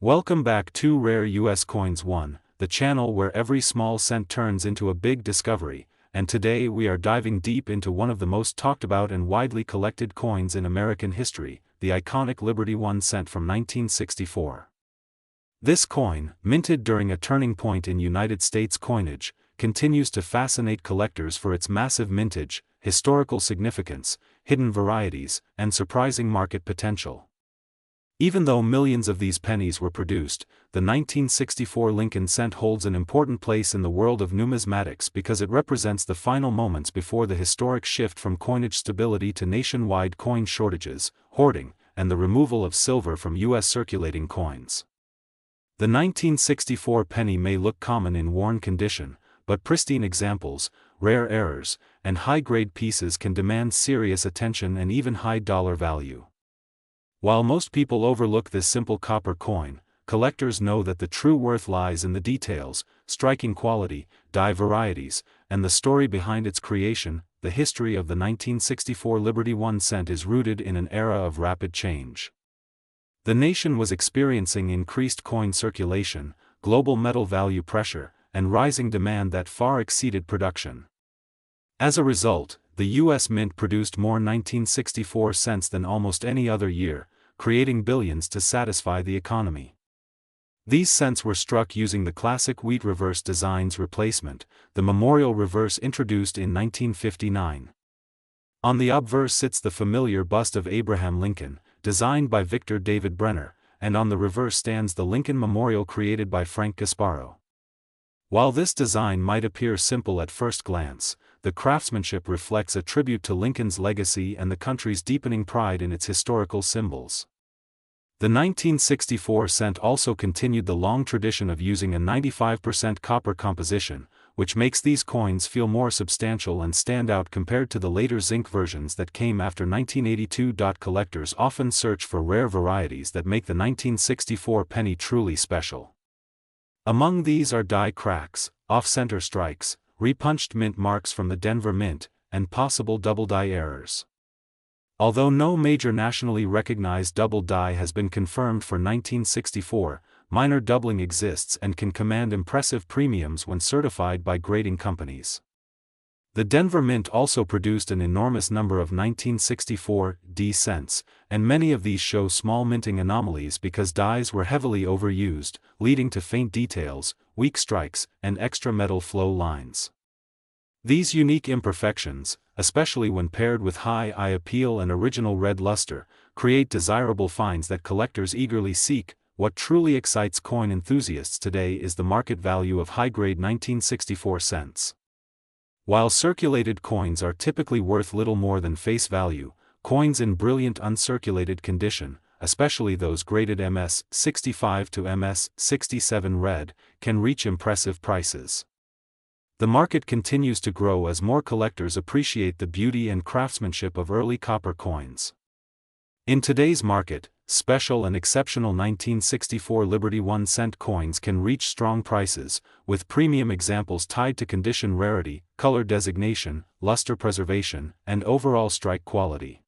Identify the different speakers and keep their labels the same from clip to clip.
Speaker 1: Welcome back to Rare US Coins 1, the channel where every small cent turns into a big discovery, and today we are diving deep into one of the most talked about and widely collected coins in American history, the iconic Liberty 1 cent from 1964. This coin, minted during a turning point in United States coinage, continues to fascinate collectors for its massive mintage, historical significance, hidden varieties, and surprising market potential. Even though millions of these pennies were produced, the 1964 Lincoln cent holds an important place in the world of numismatics because it represents the final moments before the historic shift from coinage stability to nationwide coin shortages, hoarding, and the removal of silver from U.S. circulating coins. The 1964 penny may look common in worn condition, but pristine examples, rare errors, and high-grade pieces can demand serious attention and even high dollar value. While most people overlook this simple copper coin, collectors know that the true worth lies in the details, striking quality, die varieties, and the story behind its creation. The history of the 1964 Liberty 1 cent is rooted in an era of rapid change. The nation was experiencing increased coin circulation, global metal value pressure, and rising demand that far exceeded production. As a result, the U.S. Mint produced more 1964 cents than almost any other year, creating billions to satisfy the economy. These cents were struck using the classic wheat reverse design's replacement, the memorial reverse introduced in 1959. On the obverse sits the familiar bust of Abraham Lincoln, designed by Victor David Brenner, and on the reverse stands the Lincoln Memorial created by Frank Gasparo. While this design might appear simple at first glance, the craftsmanship reflects a tribute to Lincoln's legacy and the country's deepening pride in its historical symbols. The 1964 cent also continued the long tradition of using a 95% copper composition, which makes these coins feel more substantial and stand out compared to the later zinc versions that came after 1982. Collectors often search for rare varieties that make the 1964 penny truly special. Among these are die cracks, off-center strikes, repunched mint marks from the Denver Mint, and possible double die errors. Although no major nationally recognized double die has been confirmed for 1964, minor doubling exists and can command impressive premiums when certified by grading companies. The Denver Mint also produced an enormous number of 1964 D cents, and many of these show small minting anomalies because dies were heavily overused, leading to faint details, weak strikes, and extra metal flow lines. These unique imperfections, especially when paired with high eye appeal and original red luster, create desirable finds that collectors eagerly seek. What truly excites coin enthusiasts today is the market value of high-grade 1964 cents. While circulated coins are typically worth little more than face value, coins in brilliant uncirculated condition, especially those graded MS-65 to MS-67 red, can reach impressive prices. The market continues to grow as more collectors appreciate the beauty and craftsmanship of early copper coins. In today's market, special and exceptional 1964 Liberty 1 cent coins can reach strong prices, with premium examples tied to condition rarity, color designation, luster preservation, and overall strike quality.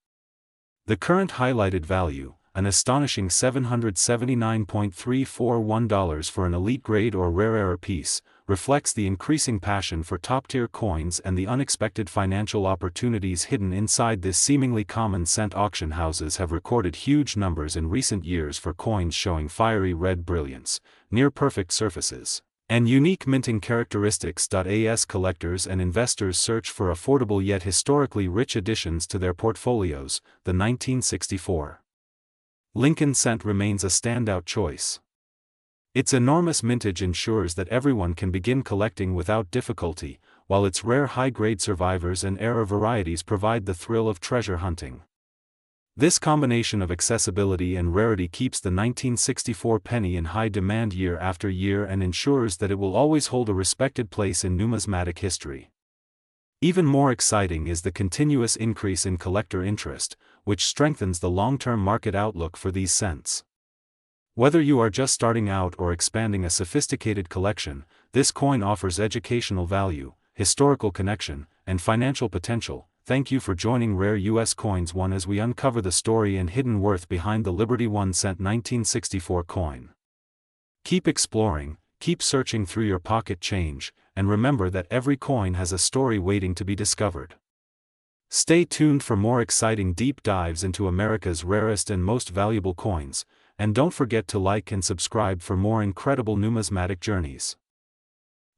Speaker 1: The current highlighted value, an astonishing $779.341 for an elite grade or rare error piece, reflects the increasing passion for top-tier coins and the unexpected financial opportunities hidden inside this seemingly common cent. Auction houses have recorded huge numbers in recent years for coins showing fiery red brilliance, near-perfect surfaces, and unique minting characteristics. As collectors and investors search for affordable yet historically rich additions to their portfolios, the 1964 Lincoln cent remains a standout choice. Its enormous mintage ensures that everyone can begin collecting without difficulty, while its rare high-grade survivors and error varieties provide the thrill of treasure hunting. This combination of accessibility and rarity keeps the 1964 penny in high demand year after year and ensures that it will always hold a respected place in numismatic history. Even more exciting is the continuous increase in collector interest, which strengthens the long-term market outlook for these cents. Whether you are just starting out or expanding a sophisticated collection, this coin offers educational value, historical connection, and financial potential. Thank you for joining Rare US Coins 1 as we uncover the story and hidden worth behind the Liberty 1 cent 1964 coin. Keep exploring, keep searching through your pocket change, and remember that every coin has a story waiting to be discovered. Stay tuned for more exciting deep dives into America's rarest and most valuable coins, and don't forget to like and subscribe for more incredible numismatic journeys.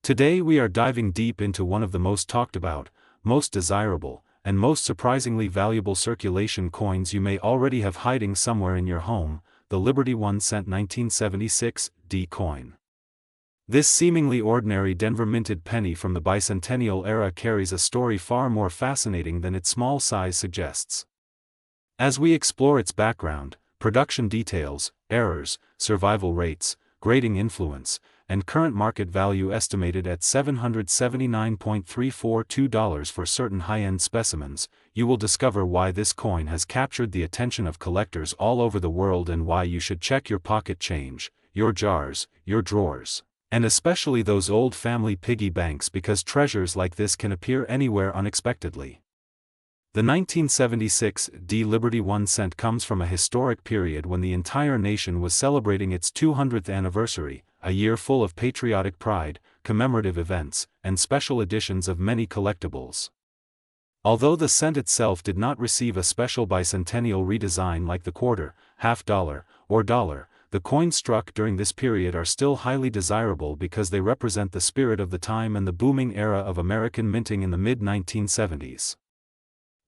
Speaker 1: Today we are diving deep into one of the most talked about, most desirable, and most surprisingly valuable circulation coins you may already have hiding somewhere in your home, the Liberty 1 cent 1976 D coin. This seemingly ordinary Denver minted penny from the bicentennial era carries a story far more fascinating than its small size suggests. As we explore its background, production details, errors, survival rates, grading influence, and current market value estimated at $779.342 for certain high-end specimens, you will discover why this coin has captured the attention of collectors all over the world and why you should check your pocket change, your jars, your drawers, and especially those old family piggy banks, because treasures like this can appear anywhere unexpectedly. The 1976 D Liberty 1 cent comes from a historic period when the entire nation was celebrating its 200th anniversary, a year full of patriotic pride, commemorative events, and special editions of many collectibles. Although the cent itself did not receive a special bicentennial redesign like the quarter, half dollar, or dollar, the coins struck during this period are still highly desirable because they represent the spirit of the time and the booming era of American minting in the mid-1970s.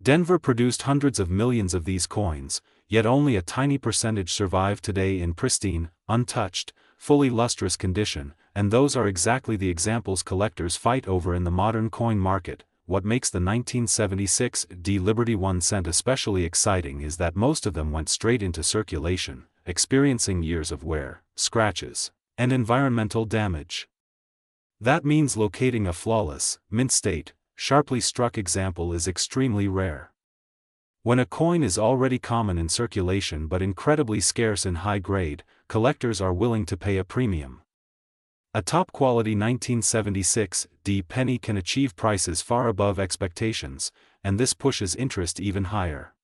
Speaker 1: Denver produced hundreds of millions of these coins, yet only a tiny percentage survive today in pristine, untouched, fully lustrous condition, and those are exactly the examples collectors fight over in the modern coin market. What makes the 1976 D Liberty 1 cent especially exciting is that most of them went straight into circulation, experiencing years of wear, scratches, and environmental damage. That means locating a flawless, mint-state, sharply struck example is extremely rare. When a coin is already common in circulation but incredibly scarce in high grade, collectors are willing to pay a premium. A top-quality 1976 D penny can achieve prices far above expectations, and this pushes interest even higher.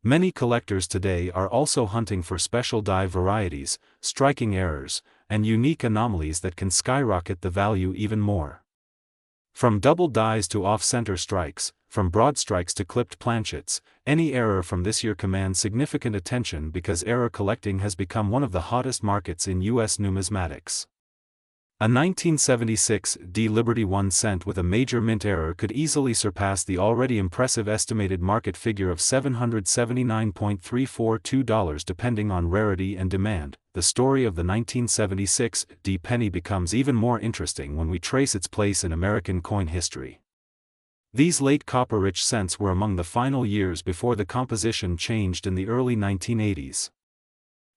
Speaker 1: Many collectors today are also hunting for special die varieties, striking errors, and unique anomalies that can skyrocket the value even more. From double dies to off-center strikes, from broad strikes to clipped planchets, any error from this year commands significant attention because error collecting has become one of the hottest markets in U.S. numismatics. A 1976 D Liberty 1 cent with a major mint error could easily surpass the already impressive estimated market figure of $779.342 depending on rarity and demand. The story of the 1976 D penny becomes even more interesting when we trace its place in American coin history. These late copper-rich cents were among the final years before the composition changed in the early 1980s.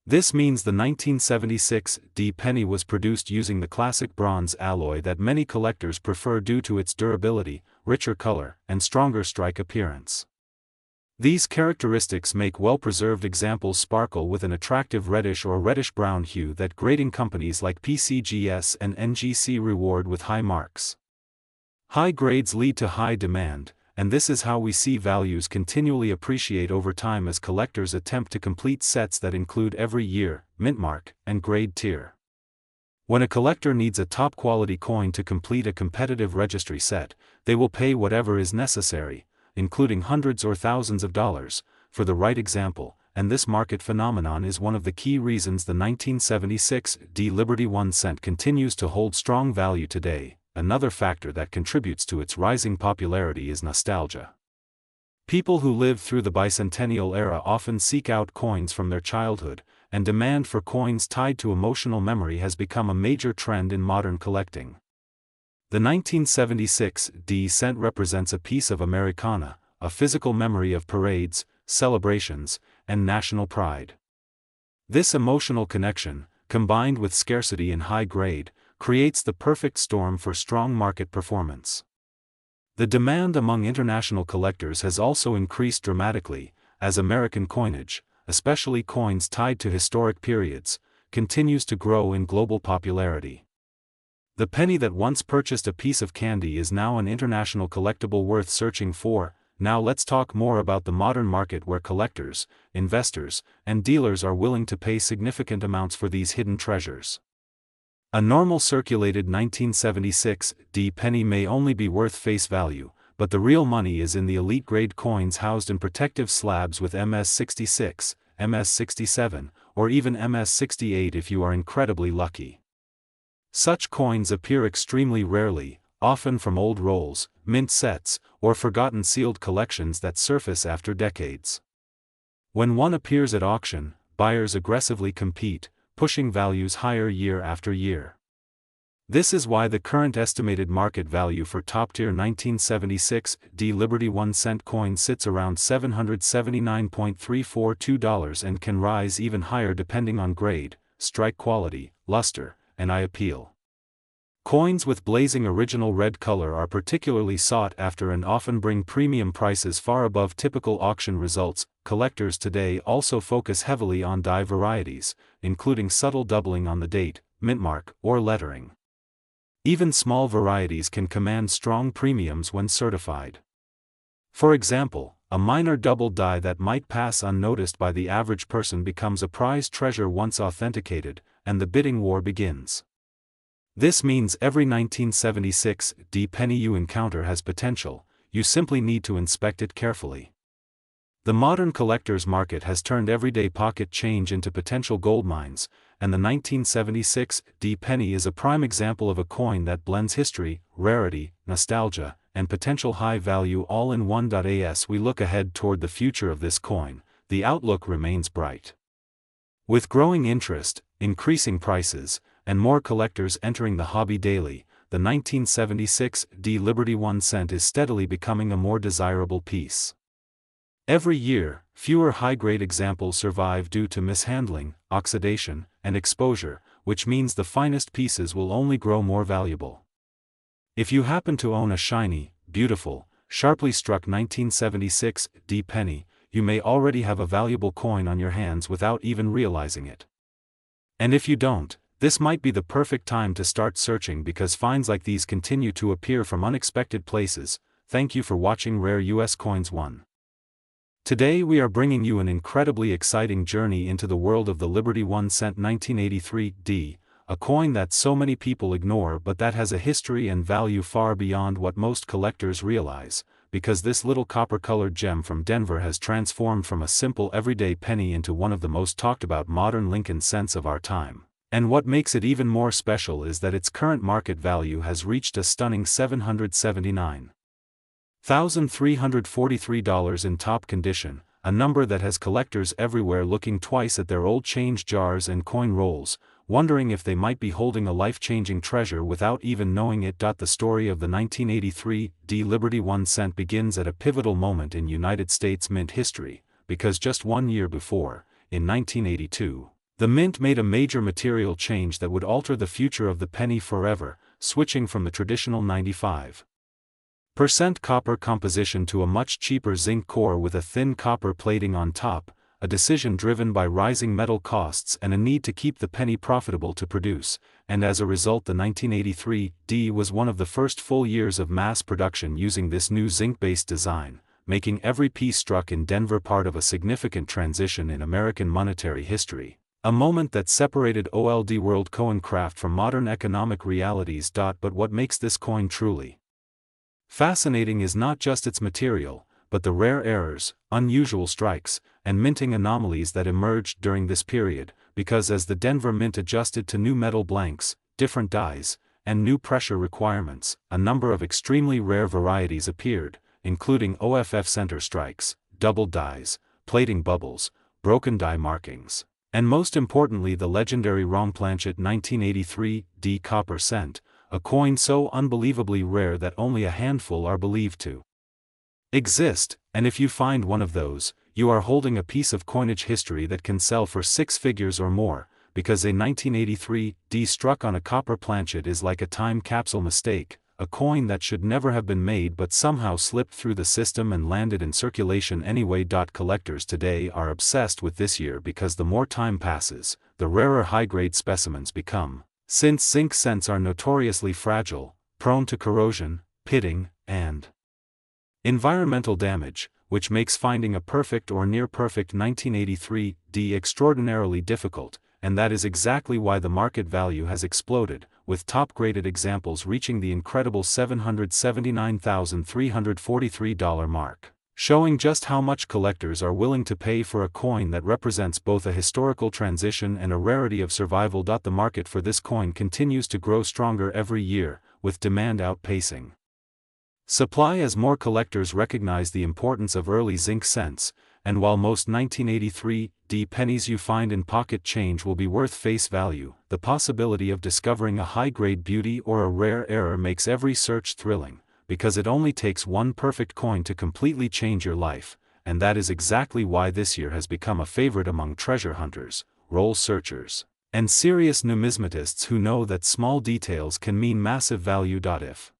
Speaker 1: This means the 1976 D penny was produced using the classic bronze alloy that many collectors prefer due to its durability, richer color, and stronger strike appearance. These characteristics make well-preserved examples sparkle with an attractive reddish or reddish-brown hue that grading companies like PCGS and NGC reward with high marks. High grades lead to high demand, and this is how we see values continually appreciate over time as collectors attempt to complete sets that include every year, mint mark, and grade tier. When a collector needs a top-quality coin to complete a competitive registry set, they will pay whatever is necessary, including hundreds or thousands of dollars, for the right example, and this market phenomenon is one of the key reasons the 1976 D Liberty 1 cent continues to hold strong value today. Another factor that contributes to its rising popularity is nostalgia. People who lived through the bicentennial era often seek out coins from their childhood, and demand for coins tied to emotional memory has become a major trend in modern collecting. The 1976 D cent represents a piece of Americana, a physical memory of parades, celebrations, and national pride. This emotional connection, combined with scarcity and high grade, creates the perfect storm for strong market performance. The demand among international collectors has also increased dramatically, as American coinage, especially coins tied to historic periods, continues to grow in global popularity. The penny that once purchased a piece of candy is now an international collectible worth searching for. Now let's talk more about the modern market where collectors, investors, and dealers are willing to pay significant amounts for these hidden treasures. A normal circulated 1976 penny may only be worth face value, but the real money is in the elite-grade coins housed in protective slabs with MS66, MS67, or even MS68 if you are incredibly lucky. Such coins appear extremely rarely, often from old rolls, mint sets, or forgotten sealed collections that surface after decades. When one appears at auction, buyers aggressively compete, pushing values higher year after year. This is why the current estimated market value for top-tier 1976 Liberty 1-cent coin sits around $779.342 and can rise even higher depending on grade, strike quality, luster, and eye appeal. Coins with blazing original red color are particularly sought after and often bring premium prices far above typical auction results. Collectors today also focus heavily on die varieties, including subtle doubling on the date, mintmark, or lettering. Even small varieties can command strong premiums when certified. For example, a minor double die that might pass unnoticed by the average person becomes a prized treasure once authenticated, and the bidding war begins. This means every 1976 penny you encounter has potential, you simply need to inspect it carefully. The modern collector's market has turned everyday pocket change into potential gold mines, and the 1976 penny is a prime example of a coin that blends history, rarity, nostalgia, and potential high value all in one. As we look ahead toward the future of this coin, the outlook remains bright. With growing interest, increasing prices, and more collectors entering the hobby daily, the 1976 Liberty 1 cent is steadily becoming a more desirable piece. Every year, fewer high-grade examples survive due to mishandling, oxidation, and exposure, which means the finest pieces will only grow more valuable. If you happen to own a shiny, beautiful, sharply struck 1976 penny, you may already have a valuable coin on your hands without even realizing it. And if you don't, this might be the perfect time to start searching because finds like these continue to appear from unexpected places. Thank you for watching Rare US Coins 1. Today we are bringing you an incredibly exciting journey into the world of the Liberty 1 cent 1983 a coin that so many people ignore but that has a history and value far beyond what most collectors realize, because this little copper-colored gem from Denver has transformed from a simple everyday penny into one of the most talked about modern Lincoln cents of our time. And what makes it even more special is that its current market value has reached a stunning $779,343 in top condition, a number that has collectors everywhere looking twice at their old change jars and coin rolls, wondering if they might be holding a life-changing treasure without even knowing it. The story of the 1983 Liberty 1 cent begins at a pivotal moment in United States mint history, because just 1 year before, in 1982, the mint made a major material change that would alter the future of the penny forever, switching from the traditional 95% copper composition to a much cheaper zinc core with a thin copper plating on top, a decision driven by rising metal costs and a need to keep the penny profitable to produce, and as a result the 1983 was one of the first full years of mass production using this new zinc-based design, making every piece struck in Denver part of a significant transition in American monetary history. A moment that separated old world coin craft from modern economic realities. But what makes this coin truly fascinating is not just its material, but the rare errors, unusual strikes, and minting anomalies that emerged during this period, because as the Denver Mint adjusted to new metal blanks, different dies, and new pressure requirements, a number of extremely rare varieties appeared, including OFF center strikes, double dies, plating bubbles, broken die markings, and most importantly the legendary Rongplanchet 1983 copper cent, a coin so unbelievably rare that only a handful are believed to exist, and if you find one of those, you are holding a piece of coinage history that can sell for six figures or more, because a 1983 struck on a copper planchet is like a time capsule mistake, a coin that should never have been made but somehow slipped through the system and landed in circulation anyway. Collectors today are obsessed with this year because the more time passes, the rarer high-grade specimens become, since zinc cents are notoriously fragile, prone to corrosion, pitting, and environmental damage, which makes finding a perfect or near-perfect 1983 extraordinarily difficult, and that is exactly why the market value has exploded, with top-graded examples reaching the incredible $779,343 mark, showing just how much collectors are willing to pay for a coin that represents both a historical transition and a rarity of survival. The market for this coin continues to grow stronger every year, with demand outpacing supply as more collectors recognize the importance of early zinc cents, and while most 1983 pennies you find in pocket change will be worth face value, the possibility of discovering a high-grade beauty or a rare error makes every search thrilling, because it only takes one perfect coin to completely change your life, and that is exactly why this year has become a favorite among treasure hunters, roll searchers, and serious numismatists who know that small details can mean massive value. If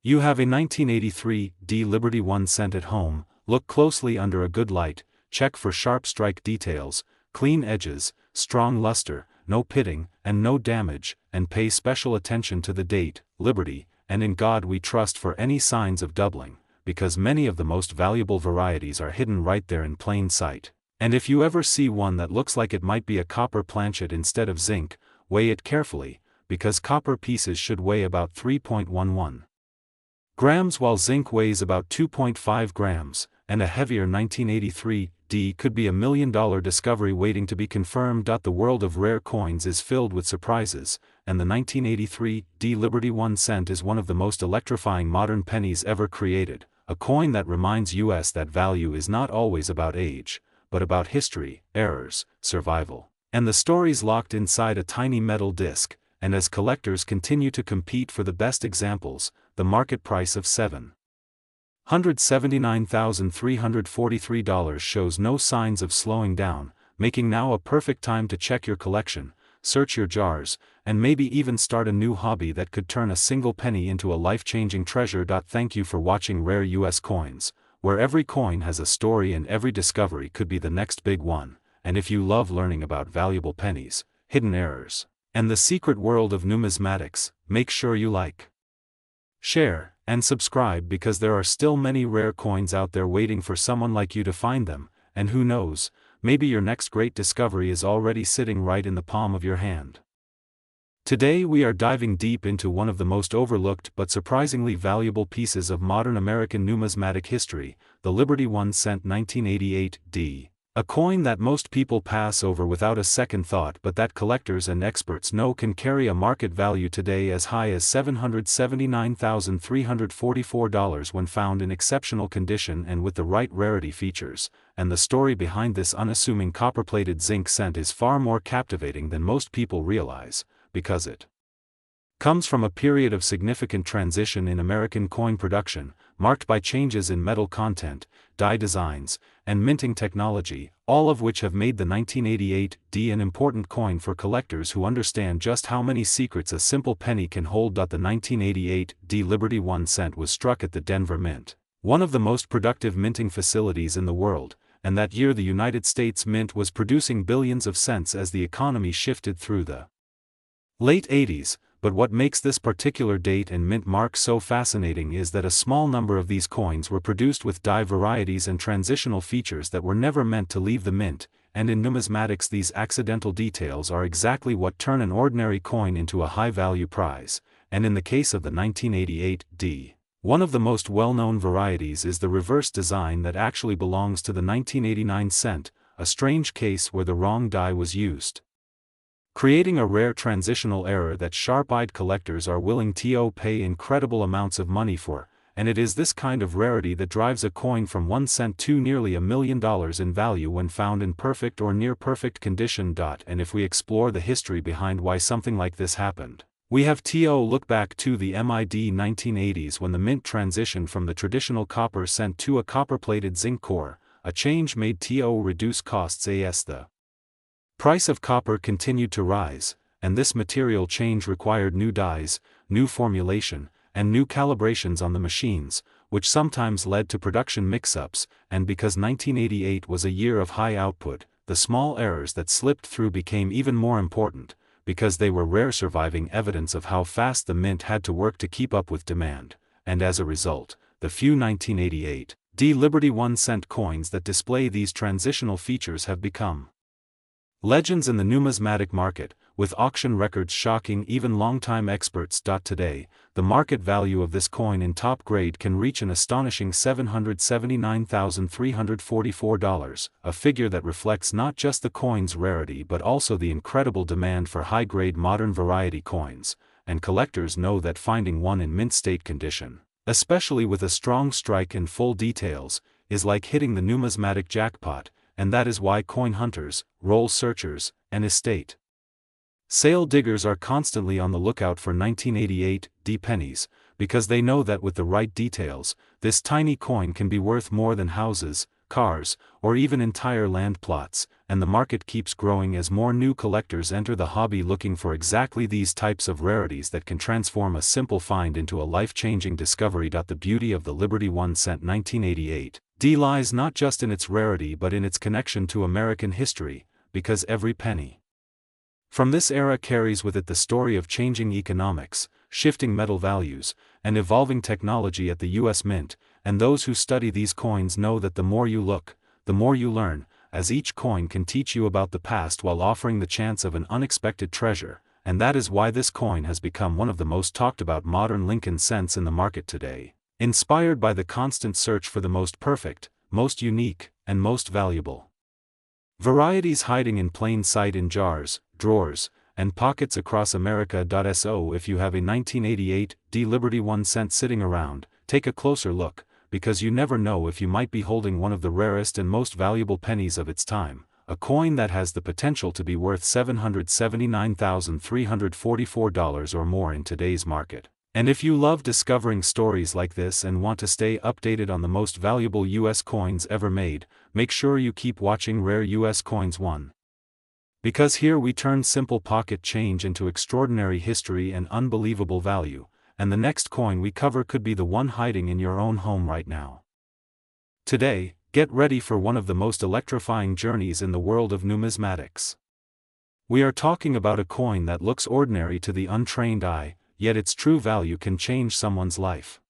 Speaker 1: you have a 1983 Liberty 1 cent at home, look closely under a good light, check for sharp strike details, clean edges, strong luster, no pitting, and no damage, and pay special attention to the date, Liberty, and in God we trust for any signs of doubling, because many of the most valuable varieties are hidden right there in plain sight. And if you ever see one that looks like it might be a copper planchet instead of zinc, weigh it carefully, because copper pieces should weigh about 3.11 grams while zinc weighs about 2.5 grams, and a heavier 1983 could be $1 million discovery waiting to be confirmed. The world of rare coins is filled with surprises, and the 1983 Liberty 1 cent is one of the most electrifying modern pennies ever created, a coin that reminds us that value is not always about age, but about history, errors, survival, and the stories locked inside a tiny metal disc. And as collectors continue to compete for the best examples, the market price of $779,343 shows no signs of slowing down, making now a perfect time to check your collection, search your jars, and maybe even start a new hobby that could turn a single penny into a life-changing treasure. Thank you for watching Rare US Coins, where every coin has a story and every discovery could be the next big one. And if you love learning about valuable pennies, hidden errors, and the secret world of numismatics, make sure you like, share, and subscribe, because there are still many rare coins out there waiting for someone like you to find them, and who knows, maybe your next great discovery is already sitting right in the palm of your hand. Today we are diving deep into one of the most overlooked but surprisingly valuable pieces of modern American numismatic history, the Liberty 1 cent 1988 a coin that most people pass over without a second thought, but that collectors and experts know can carry a market value today as high as $779,344 when found in exceptional condition and with the right rarity features. And the story behind this unassuming copper-plated zinc cent is far more captivating than most people realize, because it comes from a period of significant transition in American coin production, marked by changes in metal content, die designs, and minting technology, all of which have made the 1988 an important coin for collectors who understand just how many secrets a simple penny can hold. The 1988 Liberty 1 cent was struck at the Denver Mint, one of the most productive minting facilities in the world, and that year the United States Mint was producing billions of cents as the economy shifted through the late 80s. But what makes this particular date and mint mark so fascinating is that a small number of these coins were produced with die varieties and transitional features that were never meant to leave the mint, and in numismatics these accidental details are exactly what turn an ordinary coin into a high-value prize. And in the case of the 1988 one of the most well-known varieties is the reverse design that actually belongs to the 1989 cent, a strange case where the wrong die was used, creating a rare transitional error that sharp-eyed collectors are willing to pay incredible amounts of money for, and it is this kind of rarity that drives a coin from 1 cent to nearly $1 million in value when found in perfect or near-perfect condition. And if we explore the history behind why something like this happened, we have to look back to the mid-1980s when the mint transitioned from the traditional copper cent to a copper-plated zinc core, a change made to reduce costs as the price of copper continued to rise, and this material change required new dies, new formulation, and new calibrations on the machines, which sometimes led to production mix-ups. And because 1988 was a year of high output, the small errors that slipped through became even more important, because they were rare surviving evidence of how fast the mint had to work to keep up with demand. And as a result, the few 1988 Liberty 1 cent coins that display these transitional features have become Legends in the numismatic market, with auction records shocking even longtime experts. Today, the market value of this coin in top grade can reach an astonishing $779,344, a figure that reflects not just the coin's rarity but also the incredible demand for high-grade modern variety coins, and collectors know that finding one in mint state condition, especially with a strong strike and full details, is like hitting the numismatic jackpot, and that is why coin hunters, roll searchers, and estate sale diggers are constantly on the lookout for 1988 pennies, because they know that with the right details, this tiny coin can be worth more than houses, cars, or even entire land plots, and the market keeps growing as more new collectors enter the hobby looking for exactly these types of rarities that can transform a simple find into a life-changing discovery. The beauty of the Liberty 1 cent 1988 lies not just in its rarity but in its connection to American history, because every penny from this era carries with it the story of changing economics, shifting metal values, and evolving technology at the U.S. Mint, and those who study these coins know that the more you look, the more you learn, as each coin can teach you about the past while offering the chance of an unexpected treasure, and that is why this coin has become one of the most talked about modern Lincoln cents in the market today, inspired by the constant search for the most perfect, most unique, and most valuable varieties hiding in plain sight in jars, drawers, and pockets across America. So if you have a 1988 Liberty 1 cent sitting around, take a closer look, because you never know if you might be holding one of the rarest and most valuable pennies of its time, a coin that has the potential to be worth $779,344 or more in today's market. And if you love discovering stories like this and want to stay updated on the most valuable U.S. coins ever made, make sure you keep watching Rare U.S. Coins 1. Because here we turn simple pocket change into extraordinary history and unbelievable value, and the next coin we cover could be the one hiding in your own home right now. Today, get ready for one of the most electrifying journeys in the world of numismatics. We are talking about a coin that looks ordinary to the untrained eye, yet its true value can change someone's life.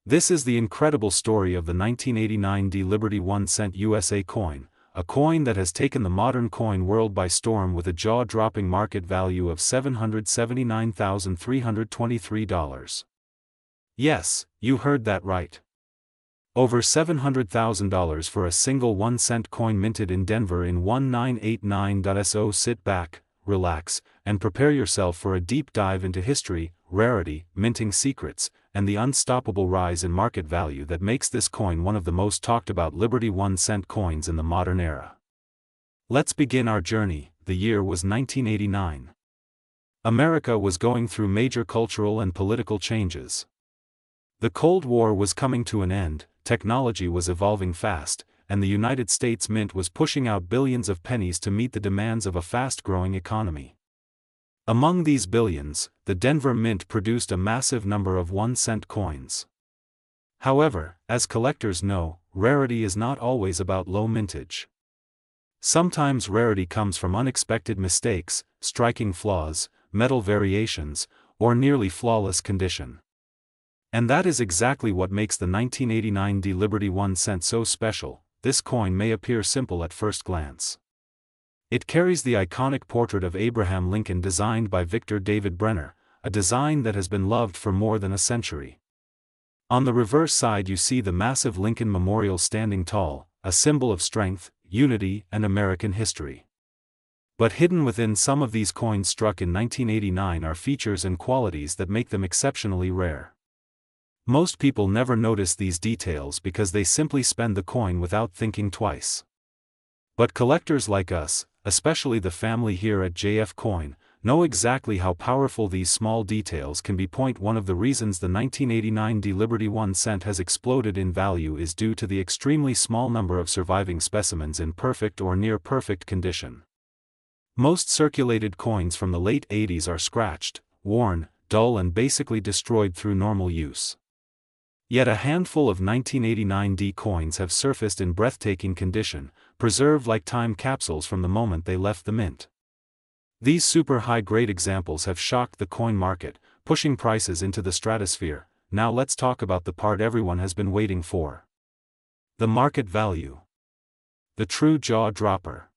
Speaker 1: This is the incredible story of the 1989 Liberty 1 cent USA coin, a coin that has taken the modern coin world by storm with a jaw-dropping market value of $779,323. Yes, you heard that right. Over $700,000 for a single 1 cent coin minted in Denver in 1989. So sit back, relax, and prepare yourself for a deep dive into history, rarity, minting secrets, and the unstoppable rise in market value that makes this coin one of the most talked about Liberty 1 cent coins in the modern era. Let's begin our journey. The year was 1989. America was going through major cultural and political changes. The Cold War was coming to an end, technology was evolving fast, and the United States Mint was pushing out billions of pennies to meet the demands of a fast-growing economy. Among these billions, the Denver Mint produced a massive number of 1 cent coins. However, as collectors know, rarity is not always about low mintage. Sometimes rarity comes from unexpected mistakes, striking flaws, metal variations, or nearly flawless condition. And that is exactly what makes the 1989 Liberty 1 cent so special. This coin may appear simple at first glance. It carries the iconic portrait of Abraham Lincoln designed by Victor David Brenner, a design that has been loved for more than a century. On the reverse side you see the massive Lincoln Memorial standing tall, a symbol of strength, unity, and American history. But hidden within some of these coins struck in 1989 are features and qualities that make them exceptionally rare. Most people never notice these details because they simply spend the coin without thinking twice. But collectors like us, especially the family here at JF Coin, know exactly how powerful these small details can be. One of the reasons the 1989 Liberty 1 cent has exploded in value is due to the extremely small number of surviving specimens in perfect or near-perfect condition. Most circulated coins from the late 80s are scratched, worn, dull and basically destroyed through normal use. Yet a handful of 1989 coins have surfaced in breathtaking condition, preserved like time capsules from the moment they left the mint. These super high-grade examples have shocked the coin market, pushing prices into the stratosphere. Now let's talk about the part everyone has been waiting for. The market value. The true jaw-dropper.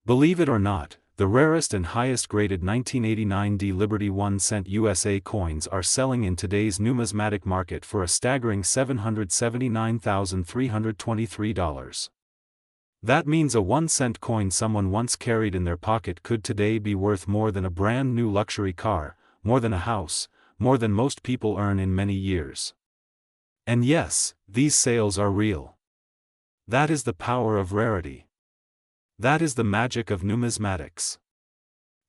Speaker 1: Believe it or not, the rarest and highest graded 1989 D Liberty 1 cent USA coins are selling in today's numismatic market for a staggering $779,323. That means a 1-cent coin someone once carried in their pocket could today be worth more than a brand new luxury car, more than a house, more than most people earn in many years. And yes, these sales are real. That is the power of rarity. That is the magic of numismatics.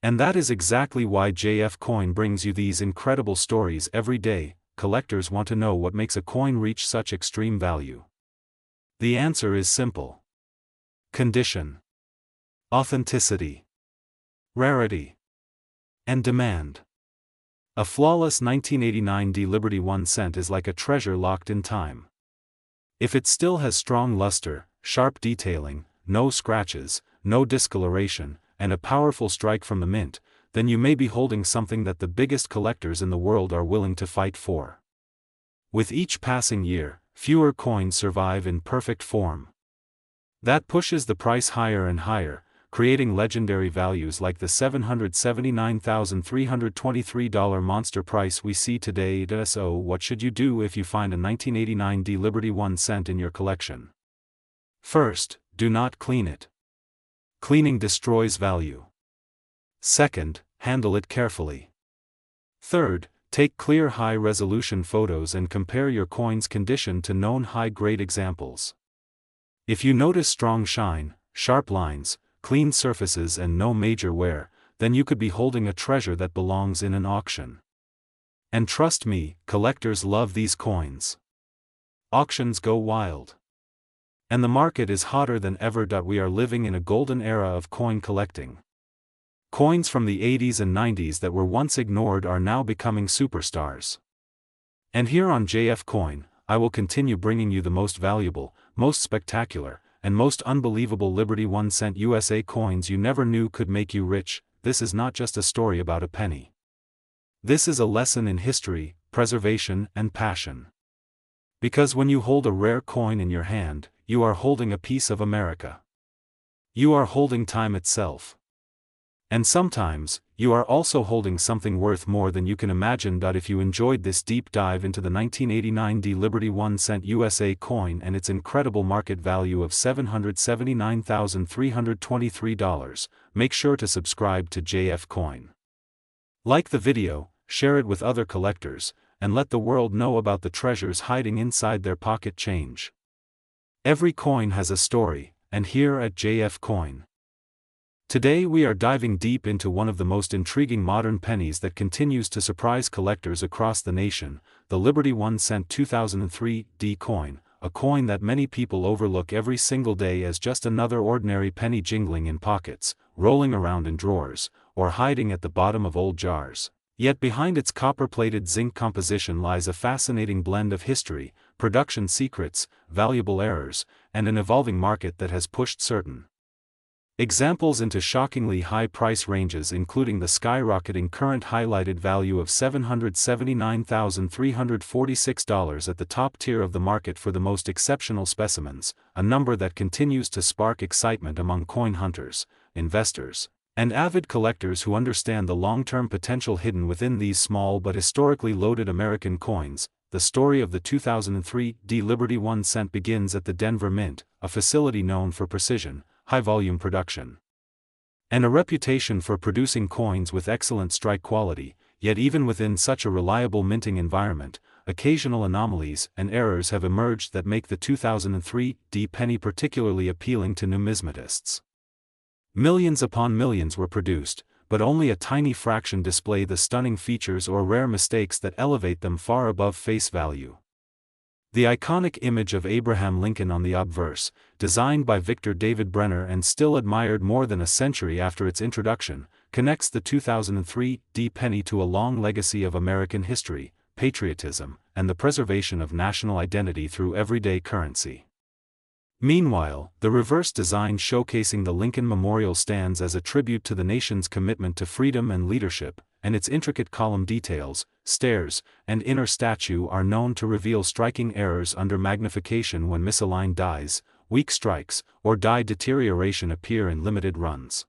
Speaker 1: And that is exactly why JF Coin brings you these incredible stories every day. Collectors want to know what makes a coin reach such extreme value. The answer is simple: condition, authenticity, rarity, and demand. A flawless 1989 D Liberty 1 cent is like a treasure locked in time. If it still has strong luster, sharp detailing, no scratches, no discoloration, and a powerful strike from the mint, then you may be holding something that the biggest collectors in the world are willing to fight for. With each passing year, fewer coins survive in perfect form. That pushes the price higher and higher, creating legendary values like the $779,323 monster price we see today. So what should you do if you find a 1989 D Liberty 1 cent in your collection? First, do not clean it. Cleaning destroys value. Second, handle it carefully. Third, take clear high-resolution photos and compare your coin's condition to known high-grade examples. If you notice strong shine, sharp lines, clean surfaces and no major wear, then you could be holding a treasure that belongs in an auction. And trust me, collectors love these coins. Auctions go wild. And the market is hotter than ever. We are living in a golden era of coin collecting. Coins from the 80s and 90s that were once ignored are now becoming superstars. And here on JF Coin, I will continue bringing you the most valuable, most spectacular, and most unbelievable Liberty 1 cent USA coins you never knew could make you rich. This is not just a story about a penny. This is a lesson in history, preservation, and passion. Because when you hold a rare coin in your hand, you are holding a piece of America. You are holding time itself. And sometimes, you are also holding something worth more than you can imagine. If you enjoyed this deep dive into the 1989 D Liberty 1 cent USA coin and its incredible market value of $779,323, make sure to subscribe to JF Coin. Like the video, share it with other collectors, and let the world know about the treasures hiding inside their pocket change. Every coin has a story, and here at JF Coin, today we are diving deep into one of the most intriguing modern pennies that continues to surprise collectors across the nation, the Liberty 1 cent 2003 D coin, a coin that many people overlook every single day as just another ordinary penny jingling in pockets, rolling around in drawers, or hiding at the bottom of old jars. Yet behind its copper-plated zinc composition lies a fascinating blend of history, production secrets, valuable errors, and an evolving market that has pushed certain examples into shockingly high price ranges, including the skyrocketing current highlighted value of $779,346 at the top tier of the market for the most exceptional specimens, a number that continues to spark excitement among coin hunters, investors, and avid collectors who understand the long-term potential hidden within these small but historically loaded American coins. The story of the 2003 D Liberty 1 cent begins at the Denver Mint, a facility known for precision, high-volume production, and a reputation for producing coins with excellent strike quality. Yet even within such a reliable minting environment, occasional anomalies and errors have emerged that make the 2003 D penny particularly appealing to numismatists. Millions upon millions were produced, but only a tiny fraction display the stunning features or rare mistakes that elevate them far above face value. The iconic image of Abraham Lincoln on the obverse, designed by Victor David Brenner and still admired more than a century after its introduction, connects the 2003 D penny to a long legacy of American history, patriotism, and the preservation of national identity through everyday currency. Meanwhile, the reverse design showcasing the Lincoln Memorial stands as a tribute to the nation's commitment to freedom and leadership, and its intricate column details, stairs, and inner statue are known to reveal striking errors under magnification when misaligned dies, weak strikes, or die deterioration appear in limited runs.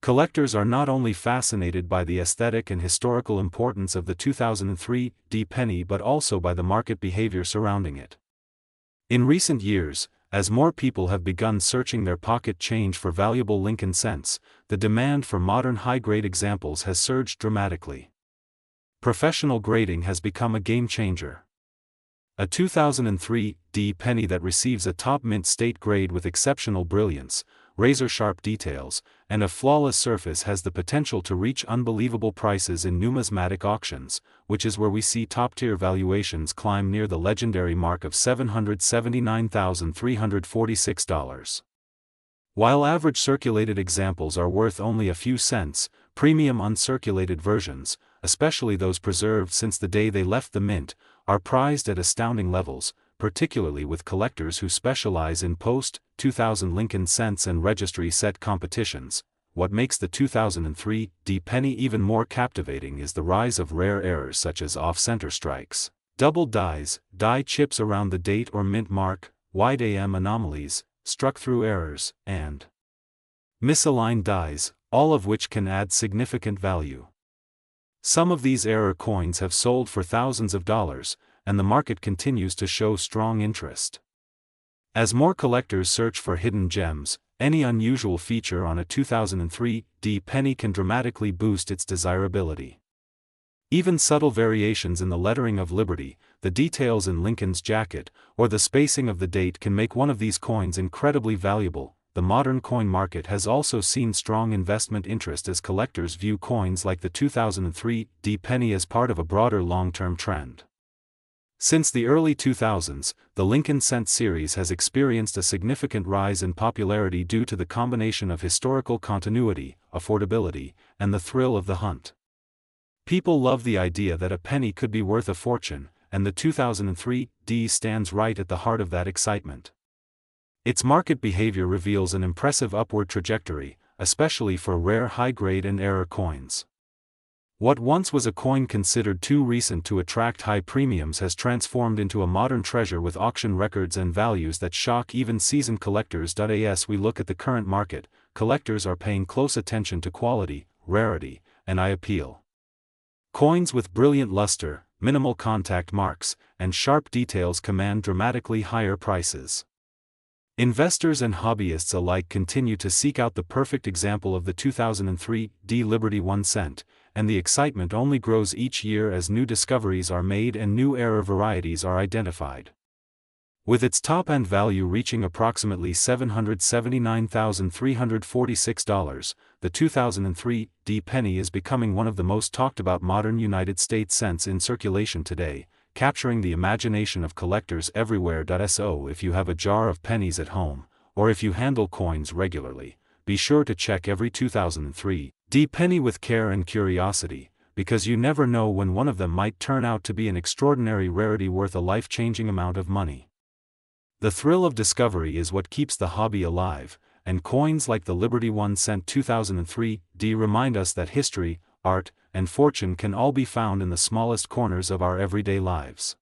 Speaker 1: Collectors are not only fascinated by the aesthetic and historical importance of the 2003 D penny but also by the market behavior surrounding it. In recent years, as more people have begun searching their pocket change for valuable Lincoln cents, the demand for modern high-grade examples has surged dramatically. Professional grading has become a game-changer. A 2003 D penny that receives a top mint state grade with exceptional brilliance, razor-sharp details, and a flawless surface has the potential to reach unbelievable prices in numismatic auctions, which is where we see top-tier valuations climb near the legendary mark of $779,346. While average circulated examples are worth only a few cents, premium uncirculated versions, especially those preserved since the day they left the mint, are prized at astounding levels, particularly with collectors who specialize in post-2000 Lincoln cents and registry set competitions. What makes the 2003 D penny even more captivating is the rise of rare errors such as off-center strikes, double dies, die chips around the date or mint mark, wide AM anomalies, struck-through errors, and misaligned dies, all of which can add significant value. Some of these error coins have sold for thousands of dollars, and the market continues to show strong interest. As more collectors search for hidden gems, any unusual feature on a 2003 D penny can dramatically boost its desirability. Even subtle variations in the lettering of Liberty, the details in Lincoln's jacket, or the spacing of the date can make one of these coins incredibly valuable. The modern coin market has also seen strong investment interest as collectors view coins like the 2003 D penny as part of a broader long-term trend. Since the early 2000s, the Lincoln Cent series has experienced a significant rise in popularity due to the combination of historical continuity, affordability, and the thrill of the hunt. People love the idea that a penny could be worth a fortune, and the 2003 D stands right at the heart of that excitement. Its market behavior reveals an impressive upward trajectory, especially for rare high-grade and error coins. What once was a coin considered too recent to attract high premiums has transformed into a modern treasure with auction records and values that shock even seasoned collectors. As we look at the current market, collectors are paying close attention to quality, rarity, and eye appeal. Coins with brilliant luster, minimal contact marks, and sharp details command dramatically higher prices. Investors and hobbyists alike continue to seek out the perfect example of the 2003 D Liberty 1 cent, and the excitement only grows each year as new discoveries are made and new error varieties are identified. With its top-end value reaching approximately $779,346, the 2003 D penny is becoming one of the most talked-about modern United States cents in circulation today, capturing the imagination of collectors everywhere. So if you have a jar of pennies at home, or if you handle coins regularly, be sure to check every 2003 D penny with care and curiosity, because you never know when one of them might turn out to be an extraordinary rarity worth a life-changing amount of money. The thrill of discovery is what keeps the hobby alive, and coins like the Liberty 1 cent 2003 D remind us that history, art, and fortune can all be found in the smallest corners of our everyday lives.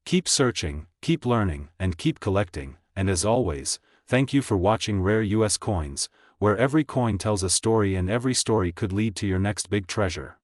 Speaker 1: Keep searching, keep learning, and keep collecting, and as always, thank you for watching Rare US Coins, where every coin tells a story and every story could lead to your next big treasure.